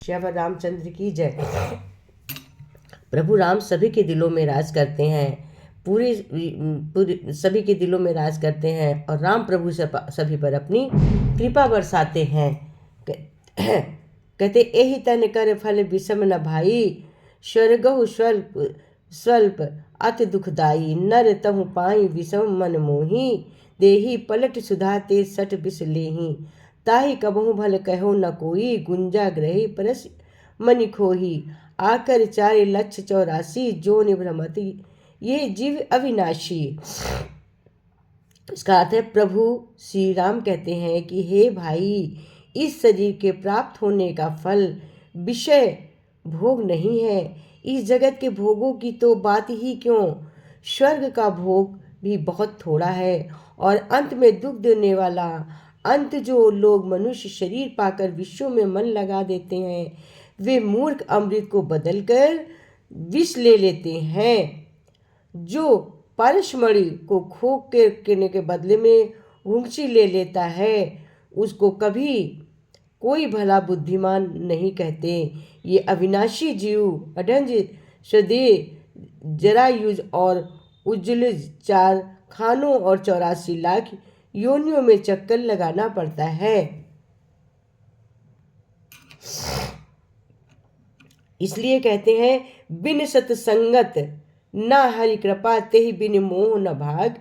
श्यावर रामचंद्र की जय। प्रभु राम सभी के दिलों में राज करते हैं, पूरी सभी के दिलों में राज करते हैं और राम प्रभु सभी पर अपनी कृपा बरसाते हैं। कहते एहि तन कर फल विषम न भाई, स्वर्गहु स्वल्प स्वल्प अति दुखदाई, नर तहु पाई विषम मन मोही, देही पलट सुधा ते सट विष लेही, ताहि कबहु भल कहो न कोई, गुंजा ग्रही परस मनि खोही, आकर 4,84,000 जो निभ्रमति ये जीव अविनाशी। इसका अर्थ है प्रभु श्री राम कहते हैं कि हे भाई, इस शरीर के प्राप्त होने का फल विषय भोग नहीं है। इस जगत के भोगों की तो बात ही क्यों, स्वर्ग का भोग भी बहुत थोड़ा है और अंत में दुख देने वाला अंत जो लोग मनुष्य शरीर पाकर विश्व में मन लगा देते हैं, वे मूर्ख अमृत को बदलकर विष ले लेते हैं। जो पारसमणि को खो करने के बदले में घुंघची ले लेता है, उसको कभी कोई भला बुद्धिमान नहीं कहते। ये अविनाशी जीव अडंज सदे जरायुज और उज्जवल 4 खानों और 84 लाख योनियों में चक्कर लगाना पड़ता है। इसलिए कहते हैं बिन सतसंगत ना हरि कृपा, तेहि बिन मोह न भाग,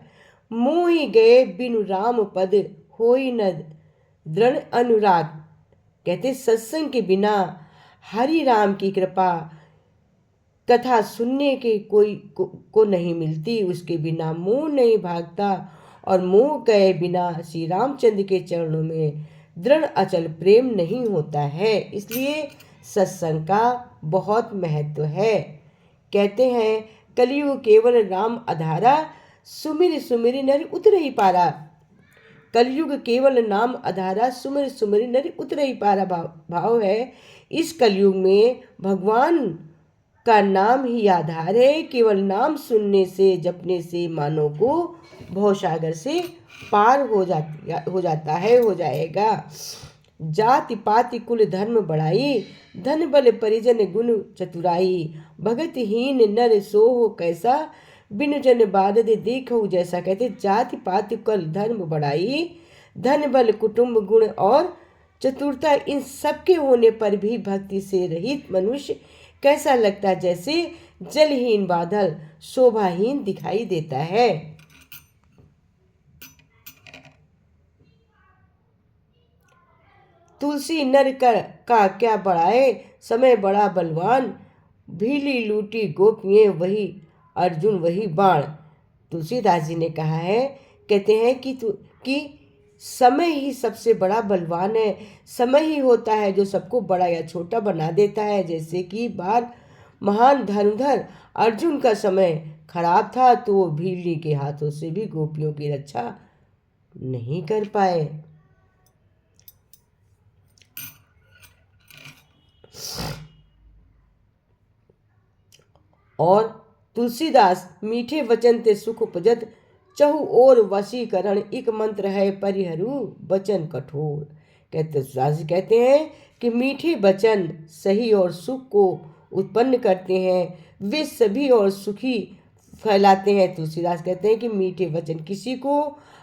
मोहि गए बिनु राम पद, होई न दृढ़ अनुराग। कहते सत्संग के बिना हरि राम की कृपा कथा सुनने के कोई को नहीं मिलती, उसके बिना मोह नहीं भागता और मोह गए बिना श्री रामचंद्र के चरणों में दृढ़ अचल प्रेम नहीं होता है। इसलिए सत्संग का बहुत महत्व है। कहते हैं कलियुग केवल राम आधारा, सुमिर सुमिर नर उतरहि पारा। कलयुग केवल नाम आधारा, सुमिर सुमिर नर उतरहि पारा भाव है। इस कलयुग में भगवान का नाम ही आधार है। केवल नाम सुनने से जपने से मानव को भवसागर से पार हो जाता है, हो जाएगा। जाति पाति कुल धर्म बढ़ाई, धन बल परिजन गुण चतुराई, भगतहीन नर सोह कैसा, बिनु जन बादद देखो जैसा। कहते जाति पाति कुल धर्म बढ़ाई, धन बल कुटुंब गुण और चतुरता, इन सबके होने पर भी भक्ति से रहित मनुष्य कैसा लगता, जैसे जलहीन बादल शोभाहीन दिखाई देता है। तुलसी नर का क्या बढ़ाए, समय बड़ा बलवान, भीली लूटी गोपियाँ वही अर्जुन वही बाण। तुलसीदास जी ने कहा है, कहते हैं कि समय ही सबसे बड़ा बलवान है। समय ही होता है जो सबको बड़ा या छोटा बना देता है। जैसे कि बार महान धनुधर अर्जुन का समय खराब था तो वो भीली के हाथों से भी गोपियों की रक्षा नहीं कर पाए। और तुलसीदास मीठे वचन ते सुख उपजत, चहु और वशीकरण, एक मंत्र है परिहरू वचन कठोर। कहते हैं कि मीठे वचन सही और सुख को उत्पन्न करते हैं, वे सभी और सुखी फैलाते हैं। तुलसीदास कहते हैं कि मीठे वचन किसी को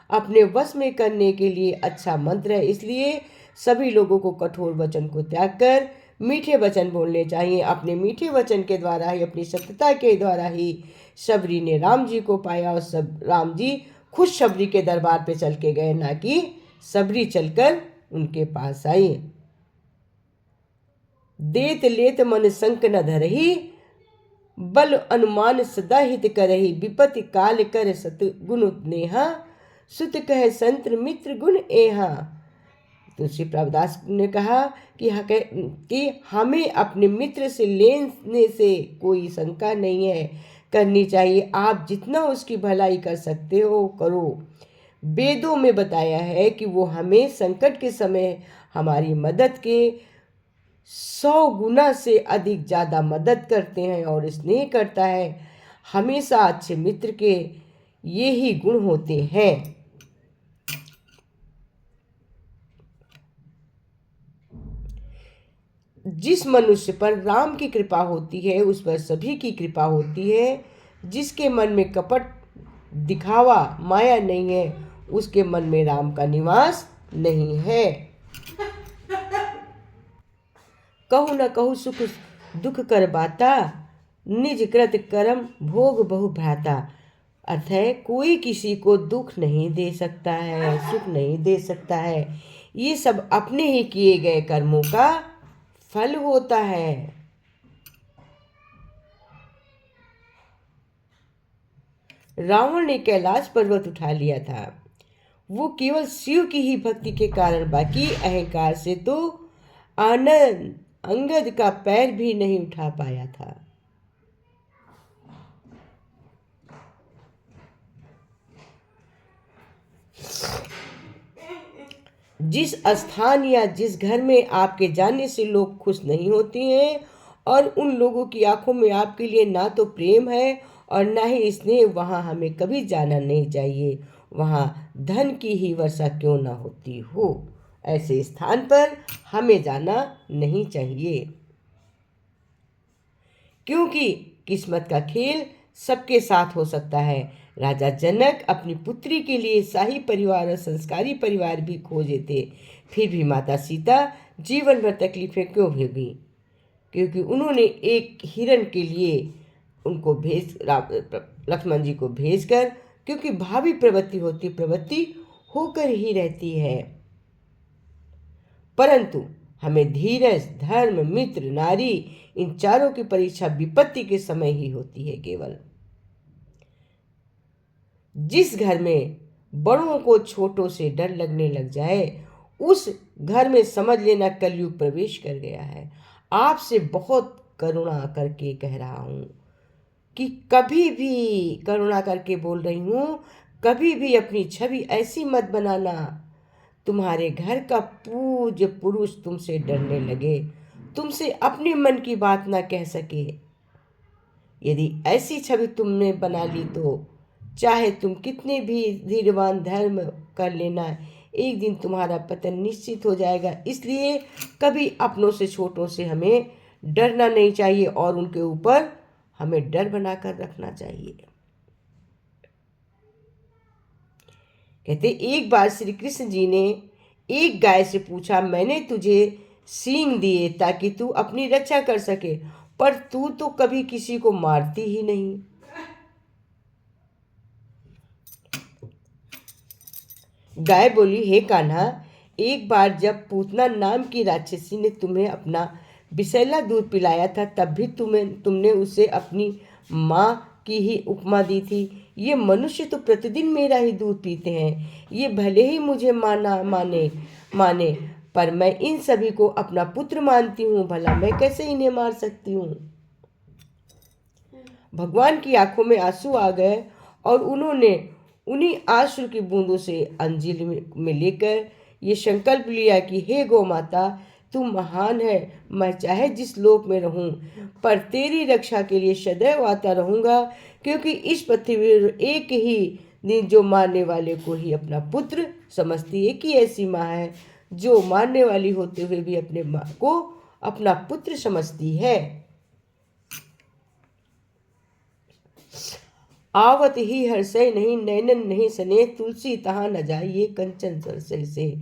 अपने वश में करने के लिए अच्छा मंत्र है। इसलिए सभी लोगों को कठोर वचन को त्याग कर मीठे वचन बोलने चाहिए। अपने मीठे वचन के द्वारा ही, अपनी सत्यता के द्वारा ही शबरी ने राम जी को पाया और सब राम जी खुद शबरी के दरबार पे चल के गए, ना कि शबरी चलकर उनके पास आई। देत लेत मन संक न धरही, बल अनुमान सदा हित करही, विपत्ति काल कर सत गुण नेहा, सुत कह संत मित्र गुण एहा। तुलसी प्रभुदास ने कहा कि हमें अपने मित्र से लेने से कोई शंका नहीं है, करनी चाहिए। आप जितना उसकी भलाई कर सकते हो करो। वेदों में बताया है कि वो हमें संकट के समय हमारी मदद के 100 गुना से अधिक ज़्यादा मदद करते हैं और स्नेह करता है। हमेशा अच्छे मित्र के ये ही गुण होते हैं। जिस मनुष्य पर राम की कृपा होती है उस पर सभी की कृपा होती है। जिसके मन में कपट, दिखावा, माया नहीं है उसके मन में राम का निवास नहीं है। कहु न कहु सुख दुख कर बाता, निज कृत कर्म भोग बहु भ्राता। अर्थ है कोई किसी को दुख नहीं दे सकता है, सुख नहीं दे सकता है। ये सब अपने ही किए गए कर्मों का फल होता है। रावण ने कैलाश पर्वत उठा लिया था, वो केवल शिव की ही भक्ति के कारण, बाकी अहंकार से तो आनंद अंगद का पैर भी नहीं उठा पाया था। जिस स्थान या जिस घर में आपके जाने से लोग खुश नहीं होते हैं और उन लोगों की आंखों में आपके लिए ना तो प्रेम है और ना ही स्नेह, वहाँ हमें कभी जाना नहीं चाहिए। वहाँ धन की ही वर्षा क्यों ना होती हो, ऐसे स्थान पर हमें जाना नहीं चाहिए। क्योंकि किस्मत का खेल सबके साथ हो सकता है। राजा जनक अपनी पुत्री के लिए शाही परिवार और संस्कारी परिवार भी खोजे थे, फिर भी माता सीता जीवन भर तकलीफें क्यों भोगी? क्योंकि उन्होंने एक हिरण के लिए उनको लक्ष्मण जी को भेजकर, क्योंकि भावी प्रवृत्ति होकर ही रहती है। परंतु हमें धीरज, धर्म, मित्र, नारी, इन चारों की परीक्षा विपत्ति के समय ही होती है। केवल जिस घर में बड़ों को छोटों से डर लगने लग जाए उस घर में समझ लेना कलयुग प्रवेश कर गया है। आपसे बहुत करुणा करके कह रहा हूँ कि कभी भी करुणा करके बोल रही हूँ, कभी भी अपनी छवि ऐसी मत बनाना तुम्हारे घर का पूज्य पुरुष तुमसे डरने लगे, तुमसे अपने मन की बात ना कह सके। यदि ऐसी छवि तुमने बना ली तो चाहे तुम कितने भी धीरवान धर्म कर लेना, एक दिन तुम्हारा पतन निश्चित हो जाएगा। इसलिए कभी अपनों से, छोटों से हमें डरना नहीं चाहिए और उनके ऊपर हमें डर बनाकर रखना चाहिए। कहते एक बार श्री कृष्ण जी ने एक गाय से पूछा, मैंने तुझे सींग दिए ताकि तू अपनी रक्षा कर सके, पर तू तो कभी किसी को मारती ही नहीं। गाय बोली, हे कान्हा, एक बार जब पूतना नाम की राक्षसी ने तुम्हें अपना विषैला दूध पिलाया था तब भी तुमने उसे अपनी माँ की ही उपमा दी थी। ये मनुष्य तो प्रतिदिन मेरा ही दूध पीते हैं, ये भले ही मुझे माने पर मैं इन सभी को अपना पुत्र मानती हूँ, भला मैं कैसे इन्हें मार सकती हूँ। भगवान की आंखों में आंसू आ गए और उन्होंने उन्हीं आंसू की बूंदों से अंजलि में लेकर ये संकल्प लिया कि हे गौ माता, तू महान है, मैं चाहे जिस लोक में रहूं पर तेरी रक्षा के लिए सदैव आता रहूंगा, क्योंकि इस पृथ्वी पर एक ही दिन जो मारने वाले को ही अपना पुत्र समझती है, कि ऐसी माँ है जो मारने वाली होते हुए भी अपने माँ को अपना पुत्र समझती है। आवत ही हर्षय नहीं, नैनन नहीं सने, तुलसी तहाँ न जाइए कंचन सरसई से।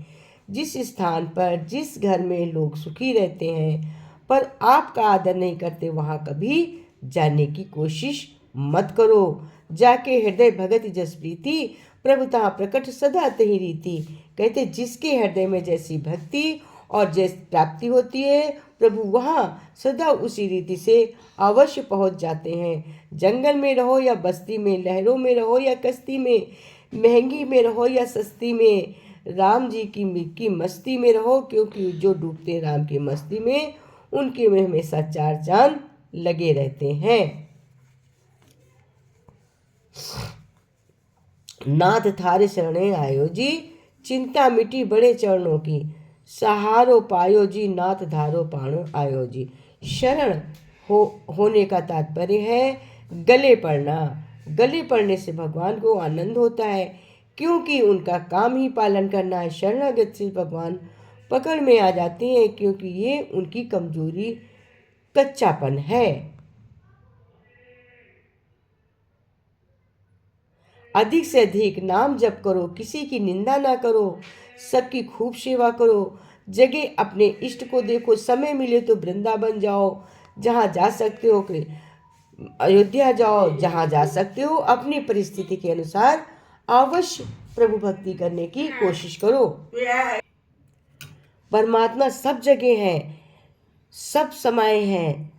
जिस स्थान पर, जिस घर में लोग सुखी रहते हैं पर आपका आदर नहीं करते, वहाँ कभी जाने की कोशिश मत करो। जाके हृदय भगत जस प्रीति, प्रभु तहाँ प्रकट सदा तही रीति। कहते जिसके हृदय में जैसी भक्ति और जैसी प्राप्ति होती है, प्रभु वहाँ सदा उसी रीति से अवश्य पहुँच जाते हैं। जंगल में रहो या बस्ती में, लहरों में रहो या कश्ती में, महंगी में रहो या सस्ती में, राम जी की मस्ती में रहो, क्योंकि जो डूबते राम की मस्ती में उनके में हमेशा चार चांद लगे रहते हैं। नाथ थारे शरणे आयो जी, चिंता मिटी बड़े चरणों की, सहारो पायो जी, नाथ धारो पाणो आयो जी। शरण होने का तात्पर्य है गले पड़ना। गले पड़ने से भगवान को आनंद होता है, क्योंकि उनका काम ही पालन करना है। शरणागत से भगवान पकड़ में आ जाते हैं, क्योंकि ये उनकी कमजोरी, कच्चापन है। अधिक से अधिक नाम जप करो, किसी की निंदा ना करो, सबकी खूब सेवा करो। जगह अपने इष्ट को देखो, समय मिले तो वृंदावन जाओ, जहाँ जा सकते हो अयोध्या जाओ, जहाँ जा सकते हो अपनी परिस्थिति के अनुसार अवश्य प्रभु भक्ति करने की कोशिश करो। परमात्मा सब जगह है, सब समय है,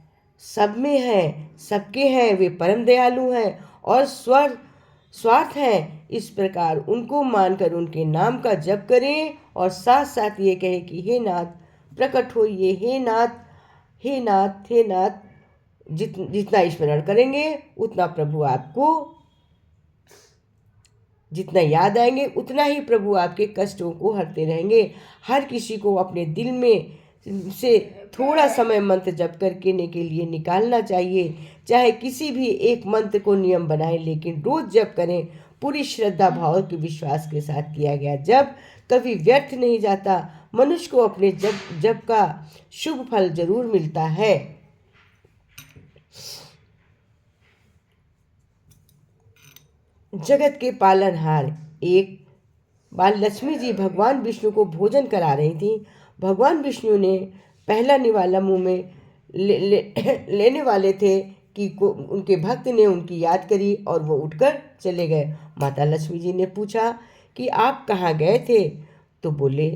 सब में है, सबके हैं। वे परम दयालु हैं और स्वार्थ है। इस प्रकार उनको मानकर उनके नाम का जप करें और साथ साथ ये कहे कि हे नाथ प्रकट होइए, हे नाथ, हे नाथ, हे नाथ। जितना स्मरण करेंगे उतना प्रभु आपको, जितना याद आएंगे उतना ही प्रभु आपके कष्टों को हरते रहेंगे। हर किसी को अपने दिल में से थोड़ा समय मंत्र जप करने के लिए निकालना चाहिए। चाहे किसी भी एक मंत्र को नियम बनाएं, लेकिन रोज जप करें। पूरी श्रद्धा भाव के विश्वास के साथ किया गया जप कभी व्यर्थ नहीं जाता। मनुष्य को अपने जप का शुभ फल जरूर मिलता है। जगत के पालनहार। एक बार लक्ष्मी जी भगवान विष्णु को भोजन करा रही थी। भगवान विष्णु ने पहला निवाला मुंह में लेने वाले थे कि उनके भक्त ने उनकी याद करी और वो उठकर चले गए। माता लक्ष्मी जी ने पूछा कि आप कहाँ गए थे? तो बोले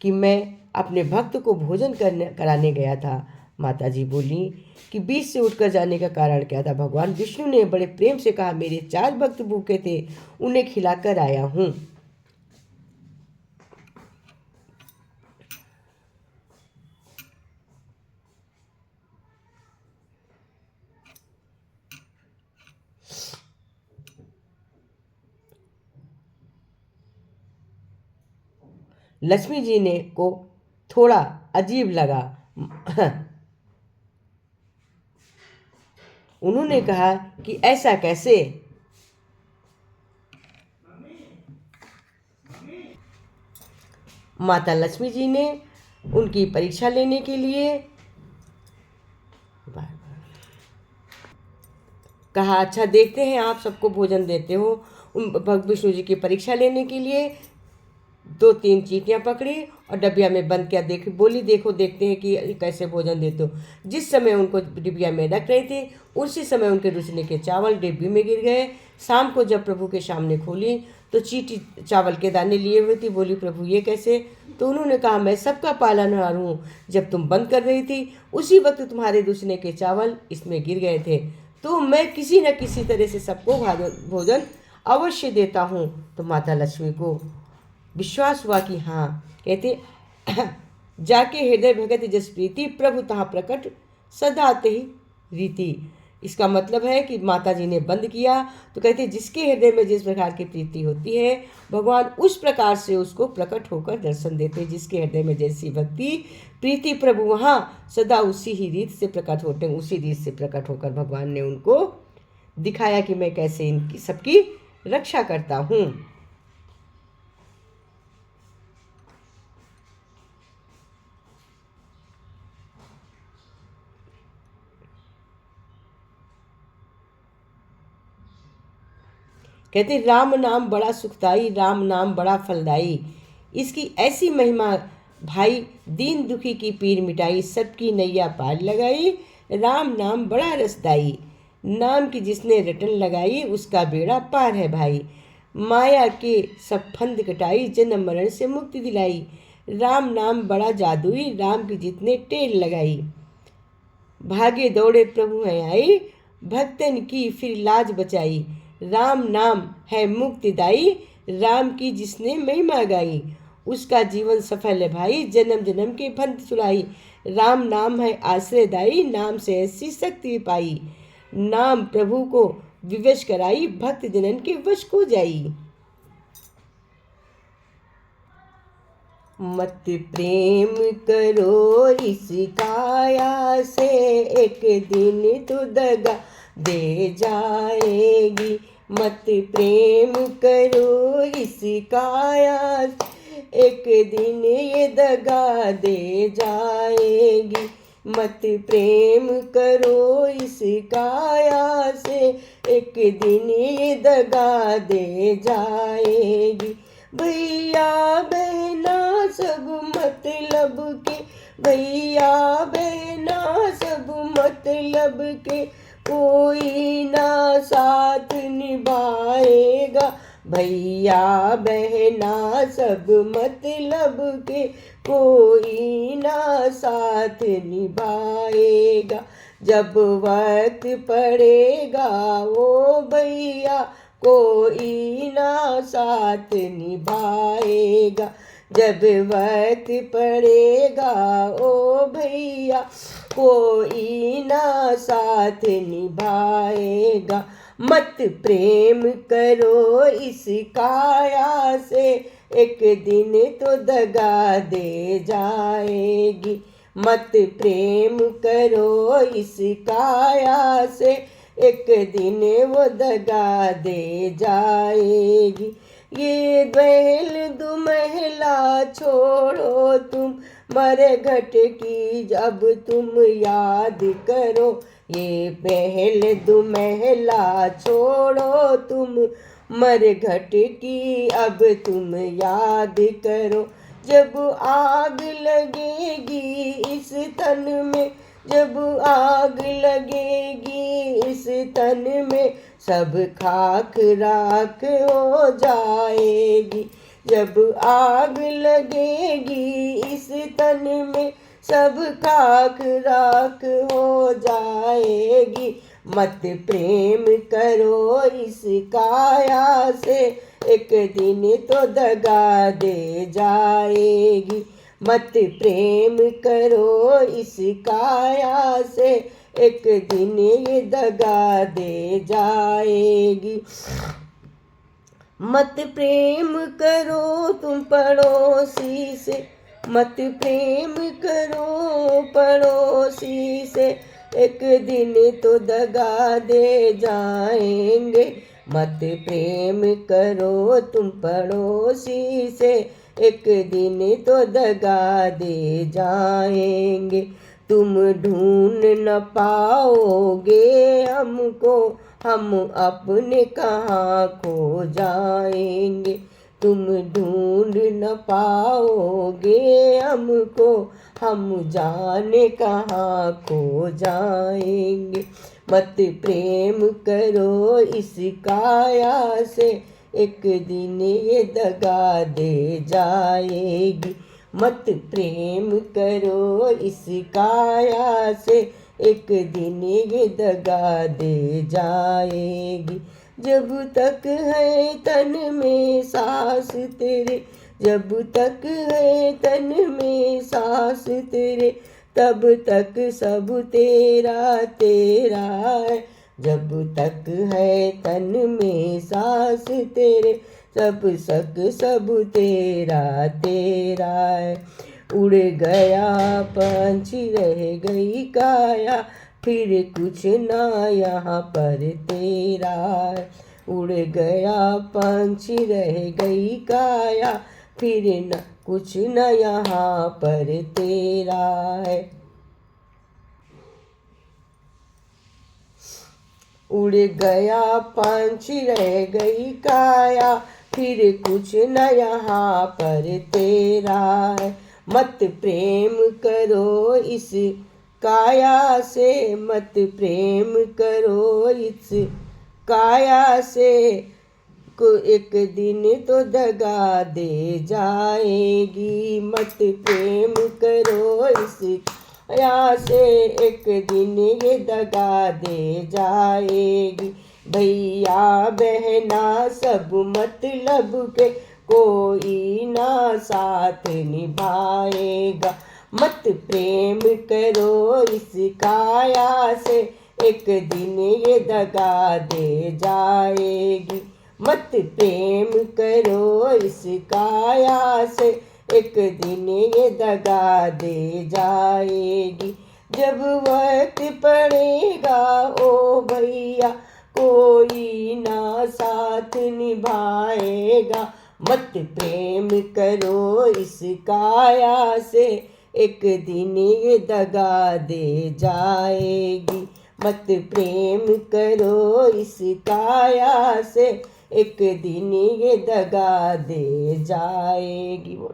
कि मैं अपने भक्त को भोजन कराने गया था। माता जी बोली कि बीच से उठकर जाने का कारण क्या था? भगवान विष्णु ने बड़े प्रेम से कहा, मेरे 4 भक्त भूखे थे, उन्हें खिलाकर आया हूँ। लक्ष्मी जी ने को थोड़ा अजीब लगा। उन्होंने कहा कि ऐसा कैसे? माता लक्ष्मी जी ने उनकी परीक्षा लेने के लिए कहा, अच्छा देखते हैं, आप सबको भोजन देते हो। उन भगवान विष्णु जी की परीक्षा लेने के लिए 2-3 चींटियाँ पकड़ी और डबिया में बंद किया। बोली देखो, देखते हैं कि कैसे भोजन देते हो। जिस समय उनको डिबिया में रख रही थी, उसी समय उनके रुचने के चावल डिब्बी में गिर गए। शाम को जब प्रभु के सामने खोली तो चींटी चावल के दाने लिए हुए थी। बोली, प्रभु ये कैसे? तो उन्होंने कहा, मैं सबका पालनहार हूँ। जब तुम बंद कर रही थी उसी वक्त तुम्हारे रुचने के चावल इसमें गिर गए थे, तो मैं किसी न किसी तरह से सबको भोजन अवश्य देता हूँ। तो माता लक्ष्मी को विश्वास हुआ कि हाँ, कहते जाके हृदय भगत जस प्रीति, प्रभु तहाँ प्रकट सदा ही रीति। इसका मतलब है कि माता जी ने बंद किया तो कहते जिसके हृदय में जिस प्रकार की प्रीति होती है, भगवान उस प्रकार से उसको प्रकट होकर दर्शन देते। जिसके हृदय में जैसी भक्ति प्रीति, प्रभु वहाँ सदा उसी ही रीत से प्रकट होते हैं। उसी रीत से प्रकट होकर भगवान ने उनको दिखाया कि मैं कैसे इनकी सबकी रक्षा करता हूँ। कहते राम नाम बड़ा सुखदाई, राम नाम बड़ा फलदाई। इसकी ऐसी महिमा भाई, दीन दुखी की पीर मिटाई, सबकी नैया पार लगाई। राम नाम बड़ा रसदाई, नाम की जिसने रटन लगाई, उसका बेड़ा पार है भाई। माया के सब फंद कटाई, जन्म मरण से मुक्ति दिलाई। राम नाम बड़ा जादुई, राम की जितने टेर लगाई। भागे दौड़े प्रभु हैं आई, भक्तन की फिर लाज बचाई। राम नाम है मुक्तिदाई, राम की जिसने महिमा गाई, उसका जीवन सफल है भाई, जन्म जन्म के बंध छुड़ाई। राम नाम है आश्रयदायी, नाम से ऐसी शक्ति पाई। नाम प्रभु को विवश कराई, भक्त जनन के वश को जाई। मत प्रेम करो इस काया से, एक दिन तो दगा दे जाएगी। मत प्रेम करो इस काया, एक दिन ये दगा दे जाएगी। मत प्रेम करो इस काया से, एक दिन ये दगा दे जाएगी। भैया बहना सब मतलब के, भैया बहना सब मतलब के, कोई ना साथ निभाएगा। भैया बहना सब मतलब के, कोई ना साथ निभाएगा। जब वक्त पड़ेगा ओ भैया, कोई ना साथ निभाएगा। जब वक्त पड़ेगा ओ भैया, कोई ना साथ निभाएगा। मत प्रेम करो इस काया से, एक दिन तो दगा दे जाएगी। मत प्रेम करो इस काया से, एक दिन वो दगा दे जाएगी। ये महल दो महला छोड़ो तुम, मर घट की जब तुम याद करो। ये महल दो महला छोड़ो तुम, मर घट की अब तुम याद करो। जब आग लगेगी इस तन में, जब आग लगेगी इस तन में, सब खाक राख हो जाएगी। जब आग लगेगी इस तन में, सब खाक राख हो जाएगी। मत प्रेम करो इस काया से, एक दिन तो दगा दे जाएगी। मत प्रेम करो इस काया से, एक दिन ये दगा दे जाएगी। मत प्रेम करो तुम पड़ोसी से, मत प्रेम करो पड़ोसी से, एक दिन तो दगा दे जाएंगे। मत प्रेम करो तुम पड़ोसी से, एक दिन तो दगा दे जाएंगे। तुम ढूंढ न पाओगे हमको, हम अपने कहाँ खो जाएंगे। तुम ढूंढ न पाओगे हमको, हम जाने कहाँ खो जाएंगे। मत प्रेम करो इस काया से, एक दिन ये दगा दे जाएगी। मत प्रेम करो इस काया से, एक दिन ये दगा दे जाएगी। जब तक है तन में सांस तेरे, जब तक है तन में सांस तेरे, तब तक सब तेरा तेरा है। जब तक है तन में सांस तेरे, सब तेरा तेरा है। उड़ गया पंछी रह गई काया, फिर कुछ ना यहाँ पर तेरा है। उड़ गया पंछी रह गई काया, फिर न कुछ न यहाँ पर तेरा है। उड़ गया पंछी रह गई काया, फिर कुछ न यहाँ पर तेरा है। मत प्रेम करो इस काया से, मत प्रेम करो इस काया से, को एक दिन तो दगा दे जाएगी। मत प्रेम करो इस काया से, एक दिन ये दगा दे जाएगी। भैया बहना सब मतलब के, कोई ना साथ निभाएगा। मत प्रेम करो इस काया से, एक दिन ये दगा दे जाएगी। मत प्रेम करो इस काया से, एक दिन ये दगा दे जाएगी। जब वक्त पड़ेगा ओ भैया, कोई ना साथ निभाएगा। मत प्रेम करो एक दिन ये दगा दे जाएगी। मत प्रेम करो इस काया से, एक दिन ये दगा दे जाएगी। वो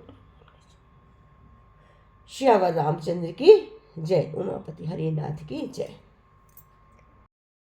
श्री रामचंद्र की जय। उमापति हरिनाथ की जय।